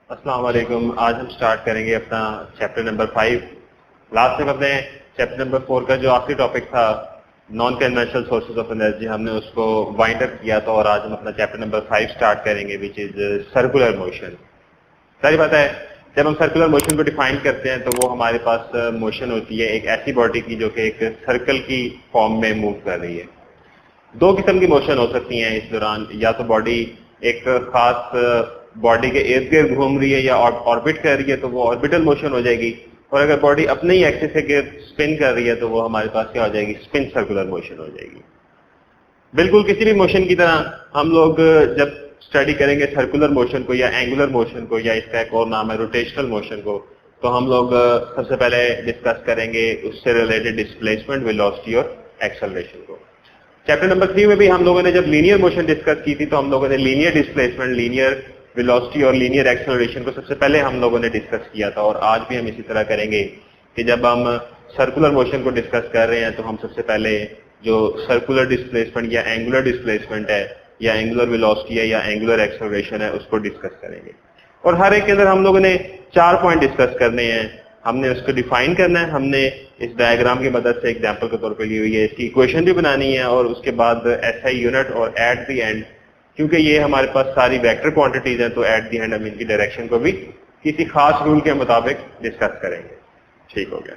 अस्सलाम वालेकुम। आज हम स्टार्ट करेंगे अपना चैप्टर नंबर 5। लास्ट में अपने चैप्टर नंबर 4 का जो आखिरी टॉपिक था non conventional sources of energy, हमने उसको वाइंड अप किया था और आज हम अपना चैप्टर नंबर 5 स्टार्ट करेंगे विच इज सर्कुलर मोशन। सारी बात है, जब हम सर्कुलर मोशन को डिफाइन करते हैं तो वो हमारे पास मोशन होती है एक ऐसी बॉडी की जो कि एक सर्कल की फॉर्म में मूव कर रही है। दो किस्म की मोशन हो सकती हैं इस दौरान, या तो बॉडी एक खास बॉडी के इर्द गिर्द घूम रही है या ऑर्बिट कर रही है तो वो ऑर्बिटल मोशन हो जाएगी, और अगर बॉडी अपने ही एक्सिस के गिर्द स्पिन कर रही है तो वो हमारे पास क्या हो जाएगी, स्पिन सर्कुलर मोशन हो जाएगी। बिल्कुल किसी भी मोशन की तरह हम लोग जब स्टडी करेंगे सर्कुलर मोशन को या एंगुलर मोशन को या इसका एक और नाम है रोटेशनल मोशन को, तो हम लोग सबसे पहले डिस्कस करेंगे उससे रिलेटेड डिस्प्लेसमेंट, वेलोसिटी और एक्सेलरेशन को। चैप्टर नंबर 3 में भी हम लोगों ने जब लीनियर मोशन डिस्कस की थी तो हम लोगों ने लीनियर डिस्प्लेसमेंट, लीनियर वेलोसिटी और लीनियर एक्सेलरेशन को सबसे पहले हम लोगों ने डिस्कस किया था, और आज भी हम इसी तरह करेंगे कि जब हम सर्कुलर मोशन को डिस्कस कर रहे हैं तो हम सबसे पहले जो सर्कुलर डिस्प्लेसमेंट या एंगुलर डिस्प्लेसमेंट है या एंगुलर वेलोसिटी है या एंगुलर एक्सेलरेशन है उसको डिस्कस करेंगे। और हर एक के अंदर हम लोगों ने 4 पॉइंट डिस्कस करने हैं। हमने उसको डिफाइन करना है, हमने इस डायग्राम की मदद से एग्जांपल के तौर पे ली हुई है, इसकी इक्वेशन भी बनानी है, और उसके बाद एसआई यूनिट, और एट द एंड क्योंकि ये हमारे पास सारी वेक्टर क्वांटिटीज हैं तो एट द एंड हम इनकी डायरेक्शन को भी किसी खास रूल के मुताबिक डिस्कस करेंगे। ठीक हो गया।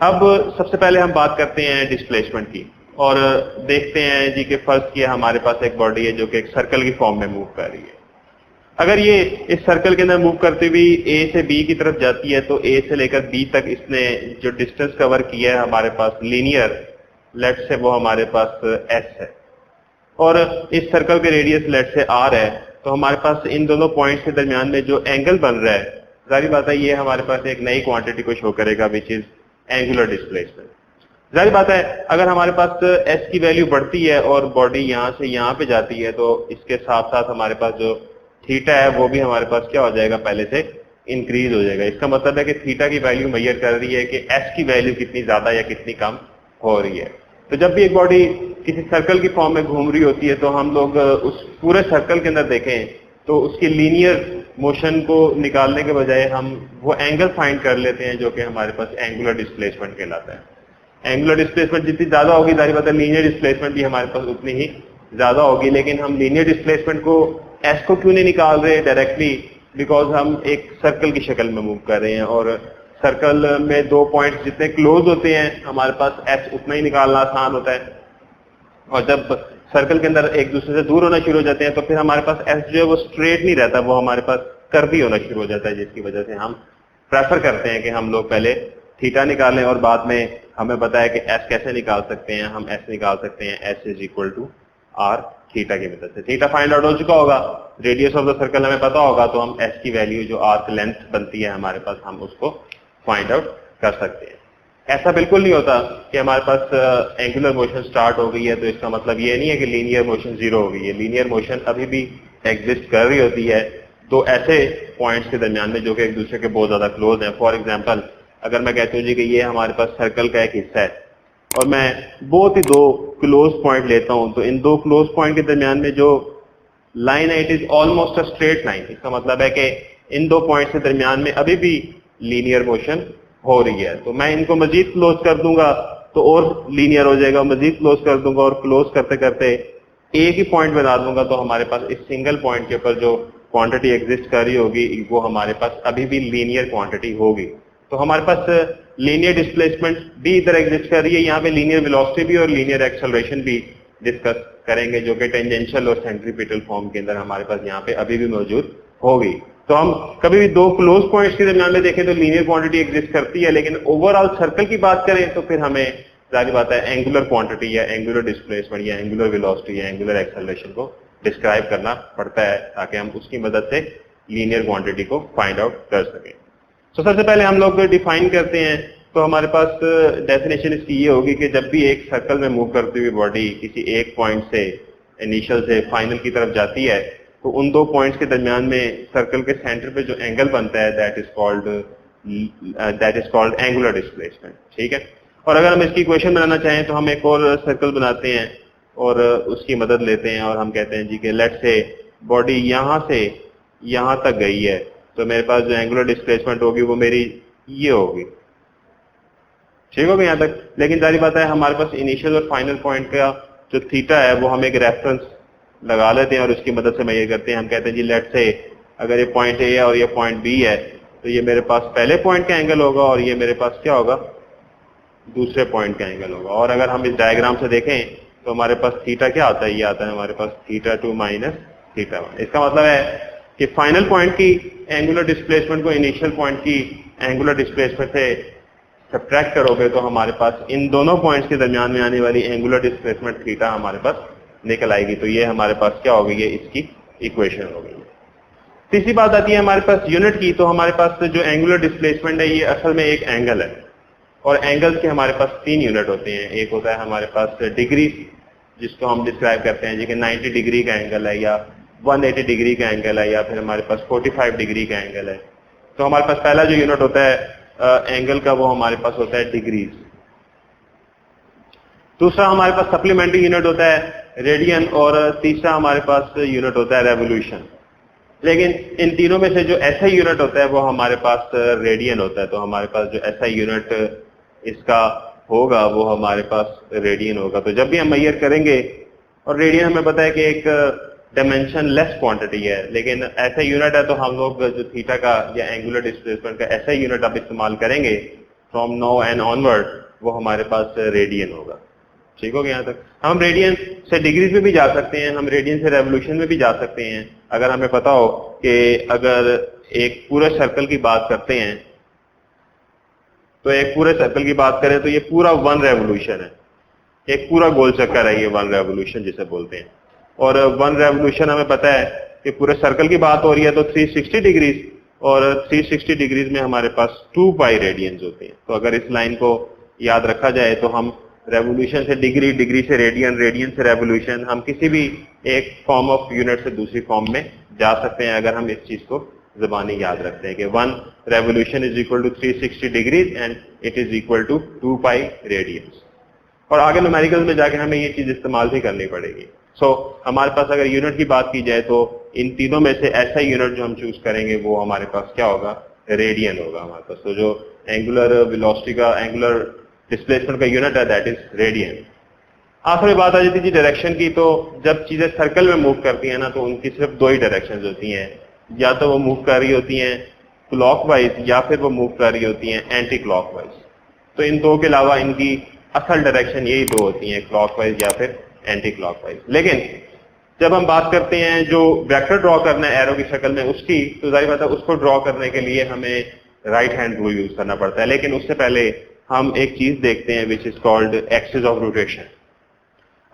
अब सबसे पहले हम बात करते हैं डिस्प्लेसमेंट की और देखते हैं जी कि फर्स्ट किया हमारे पास एक बॉडी है जो कि एक सर्कल की फॉर्म में मूव कर रही है। अगर ये इस सर्कल के अंदर मूव करते हुए ए से बी की तरफ जाती है तो ए से लेकर बी तक इसने जो डिस्टेंस कवर किया है हमारे पास लीनियर, लेट से वो हमारे पास एस है, और इस सर्कल के रेडियस लेट से आर है, तो हमारे पास इन दोनों पॉइंट्स के दरमियान में जो एंगल बन रहा है, जाहिर बात है ये हमारे पास एक नई क्वांटिटी को शो करेगा विच इज एंगुलर डिस्प्लेसमेंट। जाहिर बात है अगर हमारे पास एस की वैल्यू बढ़ती है और बॉडी यहाँ से यहाँ पे जाती है तो इसके साथ साथ हमारे पास जो थीटा है वो भी हमारे पास क्या हो जाएगा, पहले से इंक्रीज हो जाएगा। इसका मतलब है कि थीटा की वैल्यू मेजर कर रही है कि एस की वैल्यू कितनी ज्यादा या कितनी कम हो रही है। तो जब भी एक बॉडी किसी सर्कल की फॉर्म में घूम रही होती है तो हम लोग उस पूरे सर्कल के अंदर देखें तो उसकी लीनियर मोशन को निकालने के बजाय हम वो एंगल फाइंड कर लेते हैं जो कि हमारे पास एंगुलर डिस्प्लेसमेंट कहलाता है। एंगुलर डिस्प्लेसमेंट जितनी ज्यादा होगी जाहिर बात है लीनियर डिस्प्लेसमेंट भी हमारे पास उतनी ही ज्यादा होगी, लेकिन हम लीनियर डिस्प्लेसमेंट को एस को क्यों नहीं निकाल रहे डायरेक्टली, बिकॉज हम एक सर्कल की शक्ल में मूव कर रहे हैं और सर्कल में दो पॉइंट्स जितने क्लोज होते हैं हमारे पास एस उतना ही निकालना आसान होता है, और जब सर्कल के अंदर एक दूसरे से दूर होना शुरू हो जाते हैं तो फिर हमारे पास एस जो है वो स्ट्रेट नहीं रहता, वो हमारे पास कर्वी होना शुरू हो जाता है, जिसकी वजह से हम प्रेफर करते हैं कि हम लोग पहले थीटा निकालें और बाद में हमें पता है कि एस कैसे निकाल सकते हैं। हम एस निकाल सकते हैं S is equal to R theta की मदद से। थीटा फाइंड आउट हो चुका होगा, रेडियस ऑफ द सर्कल हमें पता होगा, तो हम एस की वैल्यू जो आर्क लेंथ बनती है हमारे पास हम उसको फाइंड आउट कर सकते हैं। ऐसा बिल्कुल नहीं होता कि हमारे पास एंगुलर मोशन स्टार्ट हो गई है तो इसका मतलब ये नहीं है कि लीनियर मोशन जीरो हो गई है। लीनियर मोशन अभी भी एग्जिस्ट कर रही होती है तो ऐसे पॉइंट्स के दरमियान में जो कि एक दूसरे के बहुत ज्यादा क्लोज हैं। फॉर एग्जाम्पल अगर मैं कहता हूँ जी कि ये हमारे पास सर्कल का एक हिस्सा है और मैं बहुत ही दो क्लोज पॉइंट लेता हूं, तो इन दो क्लोज पॉइंट के दरमियान में जो लाइन है it is almost a straight line. इसका मतलब है कि इन दो पॉइंट्स के दरमियान में अभी भी लीनियर मोशन हो रही है। तो मैं इनको मजीद क्लोज कर दूंगा तो और लीनियर हो जाएगा, मजीद क्लोज कर दूंगा और क्लोज करते करते एक ही पॉइंट बना दूंगा तो हमारे पास इस सिंगल पॉइंट के ऊपर जो क्वांटिटी एग्जिस्ट कर रही होगी वो हमारे पास अभी भी लीनियर क्वांटिटी होगी। तो हमारे पास लीनियर डिस्प्लेसमेंट भी इधर एग्जिस्ट कर रही है, यहाँ पे लीनियर वेलोसिटी भी और लीनियर एक्सेलरेशन भी डिस्कस करेंगे जो कि टेंजेंशियल और सेंट्रीपिटल फॉर्म के अंदर हमारे पास यहाँ पे अभी भी मौजूद होगी। तो हम कभी भी दो क्लोज पॉइंट्स के दरमियान में देखें तो लीनियर क्वांटिटी एग्जिस्ट करती है, लेकिन ओवरऑल सर्कल की बात करें तो फिर हमें जाहिर बात है एंगुलर क्वांटिटी या एंगुलर डिस्प्लेसमेंट या एंगुलर वेलोसिटी या एंगुलर एक्सेलरेशन को डिस्क्राइब करना पड़ता है ताकि हम उसकी मदद से लीनियर क्वांटिटी को फाइंड आउट कर सकें। तो सबसे पहले हम लोग डिफाइन करते हैं, तो हमारे पास डेफिनेशन इसकी ये होगी कि जब भी एक सर्कल में मूव करती हुई बॉडी किसी एक पॉइंट से इनिशियल से फाइनल की तरफ जाती है तो उन दो पॉइंट्स के दरमियान में सर्कल के सेंटर पे जो एंगल बनता है that is called angular displacement. ठीक है, और अगर हम इसकी इक्वेशन बनाना चाहें तो हम एक और सर्कल बनाते हैं और उसकी मदद लेते हैं और हम कहते हैं जी कि लेट से बॉडी यहाँ से यहां तक गई है तो मेरे पास जो एंगुलर डिस्प्लेसमेंट होगी वो मेरी ये होगी, ठीक होगा यहां तक। लेकिन जारी बात है हमारे पास इनिशियल और फाइनल पॉइंट का जो थीटा है वो हम एक रेफरेंस लगा लेते हैं और उसकी मदद से मेजर करते हैं। हम कहते हैं जी लेट से अगर ये पॉइंट ए है और ये पॉइंट बी है तो ये मेरे पास पहले पॉइंट का एंगल होगा और ये मेरे पास क्या होगा, दूसरे पॉइंट का एंगल होगा। और अगर हम इस डायग्राम से देखें तो हमारे पास थीटा क्या आता है, ये आता है हमारे पास θ2 माइनस θ1। इसका मतलब है कि फाइनल पॉइंट की एंगुलर डिस्प्लेसमेंट को इनिशियल पॉइंट की एंगुलर डिस्प्लेसमेंट से सब्ट्रैक्ट करोगे तो हमारे पास इन दोनों पॉइंट्स के दरमियान में आने वाली एंगुलर डिस्प्लेसमेंट थीटा हमारे पास निकल आएगी। तो ये हमारे पास क्या होगी, ये इसकी इक्वेशन हो गई। तीसरी बात आती है हमारे पास यूनिट की। तो हमारे पास जो एंगुलर डिस्प्लेसमेंट है ये असल में एक एंगल है और एंगल्स के हमारे पास 3 यूनिट होते हैं। एक होता है हमारे पास डिग्री जिसको हम डिस्क्राइब करते हैं जी कि 90 डिग्री का एंगल है या 180 डिग्री का एंगल है या फिर हमारे पास 45 डिग्री का एंगल है। तो हमारे पास पहला जो यूनिट होता है एंगल का वो हमारे पास होता है डिग्रीज। दूसरा हमारे पास सप्लीमेंट्री यूनिट होता है रेडियन और तीसरा हमारे पास यूनिट होता है रेवोल्यूशन। लेकिन इन तीनों में से जो ऐसा यूनिट होता है वो हमारे पास रेडियन होता है। तो हमारे पास जो ऐसा यूनिट इसका होगा वो हमारे पास रेडियन होगा। तो जब भी हम मेजर करेंगे, और रेडियन हमें पता है कि एक डायमेंशन लेस क्वांटिटी है, लेकिन ऐसा यूनिट है तो हम लोग जो थीटा का या एंगुलर डिस्प्लेसमेंट का ऐसा यूनिट आप इस्तेमाल करेंगे फ्रॉम नाउ एंड ऑनवर्ड, वो हमारे पास रेडियन होगा। ठीक हो गया यहाँ तक। हम रेडियन से डिग्रीज में भी जा सकते हैं, हम रेडियन से रेवोल्यूशन में भी जा सकते हैं। अगर हमें पता हो कि अगर एक पूरे सर्कल की बात करते हैं तो एक पूरे सर्कल की बात करें तो ये पूरा 1 रेवोल्यूशन है, एक पूरा गोल चक्कर है ये 1 रेवोल्यूशन जिसे बोलते हैं। और 1 रेवोल्यूशन हमें पता है कि पूरे सर्कल की बात हो रही है तो 360 डिग्रीज, और 360 डिग्रीज में हमारे पास 2 पाई रेडियंस होते हैं। तो अगर इस लाइन को याद रखा जाए तो हम रेवोल्यूशन से डिग्री, डिग्री से रेडियन, रेडियन से रेवोल्यूशन, हम किसी भी एक फॉर्म ऑफ यूनिट से दूसरी फॉर्म में जा सकते हैं अगर हम इस चीज को ज़बानी याद रखते हैं कि 1 revolution is equal to 360 degrees and it is equal to 2 pi radians. और आगे न्यूमेरिकल में जाके हमें ये चीज इस्तेमाल भी करनी पड़ेगी। सो हमारे पास अगर यूनिट की बात की जाए तो इन तीनों में से ऐसा यूनिट जो हम चूज करेंगे वो हमारे पास क्या होगा, रेडियन होगा हमारे पास। तो जो एंगुलर वेलोसिटी का, एंगुलर डिस्प्लेसमेंट का यूनिट है दैट इज रेडियन। आखिरी बात आ जाती थी डायरेक्शन की। तो जब चीजें सर्कल में मूव करती है ना तो उनकी सिर्फ 2 ही डायरेक्शन होती हैं, या तो वो मूव कर रही होती हैं क्लॉकवाइज या फिर वो मूव कर रही होती हैं एंटी क्लॉकवाइज। तो इन 2 के अलावा इनकी असल डायरेक्शन यही 2 होती हैं, क्लॉकवाइज या फिर एंटी क्लॉकवाइज। लेकिन जब हम बात करते हैं जो वेक्टर ड्रॉ करना है एरो की शक्ल में उसकी, तो जाहिर बात है उसको ड्रॉ करने के लिए हमें राइट हैंड रूल यूज करना पड़ता है। लेकिन उससे पहले हम एक चीज देखते हैं which is called axis of rotation.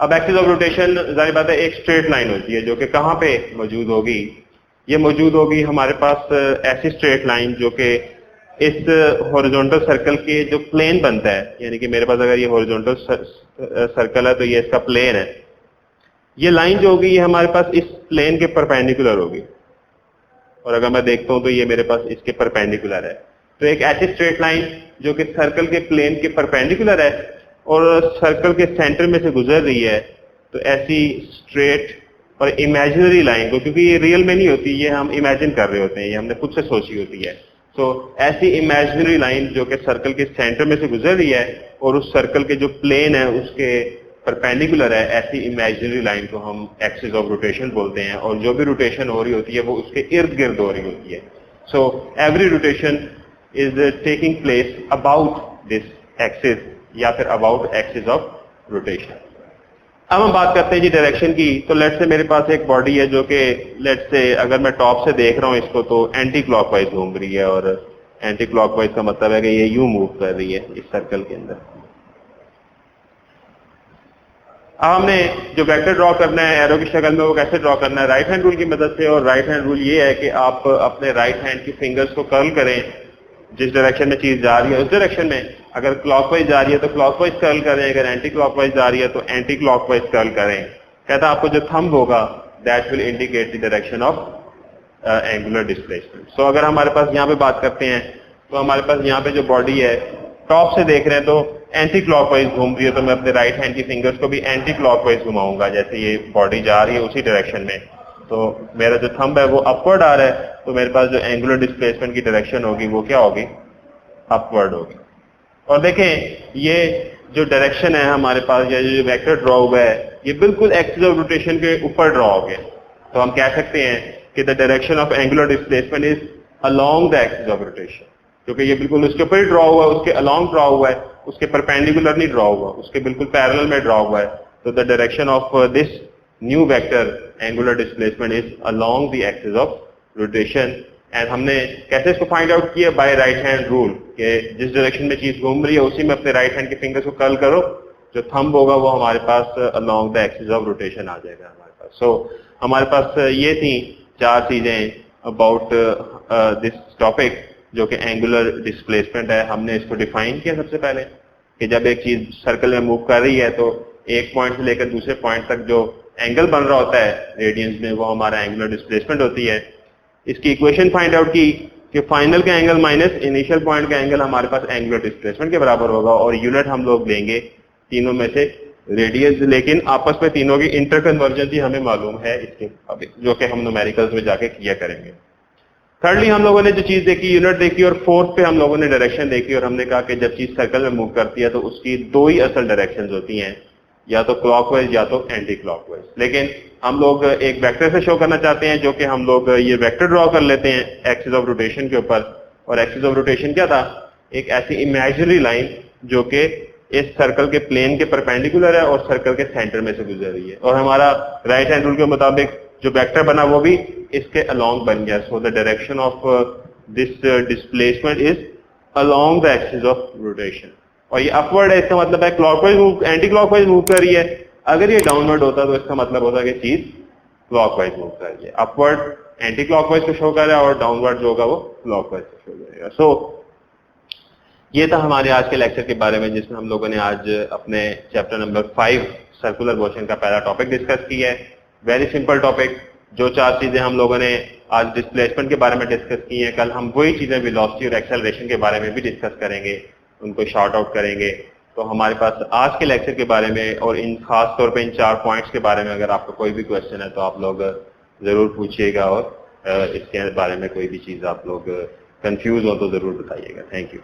अब एक्सिस ऑफ रोटेशन जाहिर बात है एक स्ट्रेट लाइन होती है जो कि कहां पे मौजूद होगी, ये मौजूद होगी हमारे पास ऐसी स्ट्रेट लाइन जो कि इस हॉरिजॉन्टल सर्कल के जो प्लेन बनता है, यानी कि मेरे पास अगर ये हॉरिजॉन्टल सर्कल है तो ये इसका प्लेन है, ये लाइन जो होगी ये हमारे पास इस प्लेन के परपेंडिकुलर होगी। और अगर मैं देखता हूं तो ये मेरे पास इसके परपेंडिकुलर है। तो एक ऐसी स्ट्रेट लाइन जो कि सर्कल के प्लेन के परपेंडिकुलर है और सर्कल के सेंटर में से गुजर रही है, तो ऐसी स्ट्रेट और इमेजिनरी लाइन को, क्योंकि ये रियल में नहीं होती, ये हम इमेजिन कर रहे होते हैं, ये हमने खुद से सोची होती है। तो ऐसी इमेजिनरी लाइन जो कि सर्कल के सेंटर में से गुजर रही है और उस सर्कल के जो प्लेन है उसके परपेंडिकुलर है, ऐसी इमेजिनरी लाइन को हम एक्सिस ऑफ रोटेशन बोलते हैं। और जो भी रोटेशन हो रही होती है वो उसके इर्द गिर्द हो रही होती है। So every rotation is taking place about this axis या फिर अबाउट एक्सिस ऑफ रोटेशन। अब हम बात करते हैं जी डायरेक्शन की। तो लेट से मेरे पास एक बॉडी है जो कि लेट से अगर मैं टॉप से देख रहा हूं इसको तो एंटी क्लॉकवाइज घूम रही है, और एंटी क्लॉकवाइज का मतलब है कि ये यूं मूव कर रही है इस सर्कल के अंदर। अब हमने जो वेक्टर ड्रॉ करना है एरो की शक्ल में वो कैसे ड्रॉ करना है, राइट हैंड रूल की मदद से। और राइट हैंड रूल ये है कि आप अपने राइट हैंड की फिंगर्स को कर्ल करें, जिस डायरेक्शन में चीज जा रही है उस डायरेक्शन में। अगर क्लॉकवाइज जा रही है तो क्लॉकवाइज कर्ल करें, अगर एंटी क्लॉकवाइज जा रही है तो एंटी क्लॉकवाइज कर्ल करें। कहता है आपको जो थंब होगा that will indicate the direction of angular displacement. So अगर हमारे पास यहाँ पे बात करते हैं तो हमारे पास यहाँ पे जो बॉडी है टॉप से देख रहे हैं तो एंटी क्लॉकवाइज घूम रही है, तो मैं अपने राइट हैंड की फिंगर्स को भी एंटी क्लॉकवाइज घुमाऊंगा जैसे ये बॉडी जा रही है उसी डायरेक्शन में। तो मेरा जो थंब है वो अपवर्ड आ रहा है, तो मेरे पास जो एंगुलर डिस्प्लेसमेंट की डायरेक्शन होगी वो क्या होगी, अपवर्ड होगी। और देखें ये जो डायरेक्शन है हमारे पास, या जो वेक्टर ड्रॉ हुआ है, ये बिल्कुल एक्सिस ऑफ रोटेशन के ऊपर ड्रॉ हो गया। तो हम कह सकते हैं कि the direction of angular displacement is along the axis of rotation, क्योंकि ये बिल्कुल उसके ऊपर ही ड्रॉ हुआ है, उसके अलोंग ड्रॉ हुआ है, उसके परपेंडिकुलर नहीं ड्रॉ हुआ, उसके बिल्कुल पैरेलल में ड्रॉ हुआ है। तो the direction of this new vector angular displacement is along the axis of rotation. And हमने कैसे इसको फाइंड आउट किया, बाय राइट हैंड रूल, कि जिस डायरेक्शन में चीज घूम रही है उसी में अपने राइट हैंड के फिंगर्स को कर्ल करो, जो थंब होगा वो हमारे पास along the axis of rotation आ जाएगा हमारे पास। सो हमारे पास ये थी 4 चीजें अबाउट दिस टॉपिक, जो कि एंगुलर डिस्प्लेसमेंट है। हमने इसको डिफाइन किया सबसे पहले कि जब एक चीज सर्कल में मूव कर रही है तो एक पॉइंट से लेकर दूसरे पॉइंट तक जो एंगल बन रहा होता है रेडियंस में, वो हमारा एंगुलर डिस्प्लेसमेंट होती है। इसकी इक्वेशन फाइंड आउट की कि फाइनल का एंगल माइनस इनिशियल पॉइंट का एंगल हमारे पास एंगुलर डिस्प्लेसमेंट के बराबर होगा, और यूनिट हम लोग लेंगे तीनों में से रेडियंस, लेकिन आपस में तीनों की इंटर कन्वर्जेंस हमें मालूम है इसके मुताबिक, जो कि हम न्यूमेरिकल्स में जाके किया करेंगे। थर्डली हम लोगों ने जो चीज देखी, यूनिट देखी, और फोर्थ पे हम लोगों ने डायरेक्शन देखी, और हमने कहा कि जब चीज सर्कल में मूव करती है तो उसकी 2 ही असल डायरेक्शन होती हैं, या तो क्लॉकवाइज या तो एंटी क्लॉकवाइज। लेकिन हम लोग एक वेक्टर से शो करना चाहते हैं, जो कि हम लोग ये वेक्टर ड्रॉ कर लेते हैं एक्सिस ऑफ रोटेशन के ऊपर। और एक्सिस ऑफ रोटेशन क्या था, एक ऐसी इमेजिनरी लाइन जो कि इस सर्कल के प्लेन के परपेंडिकुलर है और सर्कल के सेंटर में से गुजर रही है, और हमारा राइट हैंड रूल के मुताबिक जो वेक्टर बना वो भी इसके अलोंग बन गया। So the direction of this displacement is along the axis of rotation. और ये अपवर्ड है, इसका मतलब है clockwise move, anti clockwise move कर रही है। अगर ये डाउनवर्ड होता तो इसका मतलब होता कि चीज क्लॉकवाइज मूव कर रही है। अपवर्ड एंटी क्लॉकवाइज को शो कर रहा है और डाउनवर्ड जो होगा वो क्लॉकवाइज को शो करेगा। सो ये था हमारे आज के लेक्चर के बारे में, जिसमें हम लोगों ने आज अपने चैप्टर नंबर 5 सर्कुलर मोशन का पहला टॉपिक डिस्कस किया है। Very simple topic. जो 4 चीजें हम लोगों ने आज डिस्प्लेसमेंट के बारे में डिस्कस की हैं, कल हम वही चीजें वेलोसिटी और एक्सेलरेशन के बारे में भी डिस्कस करेंगे, उनको शॉर्ट आउट करेंगे। तो हमारे पास आज के लेक्चर के बारे में और इन खास तौर पे इन 4 पॉइंट्स के बारे में अगर आपको कोई भी क्वेश्चन है तो आप लोग जरूर पूछिएगा, और इसके बारे में कोई भी चीज आप लोग कंफ्यूज हो तो जरूर बताइएगा। Thank you.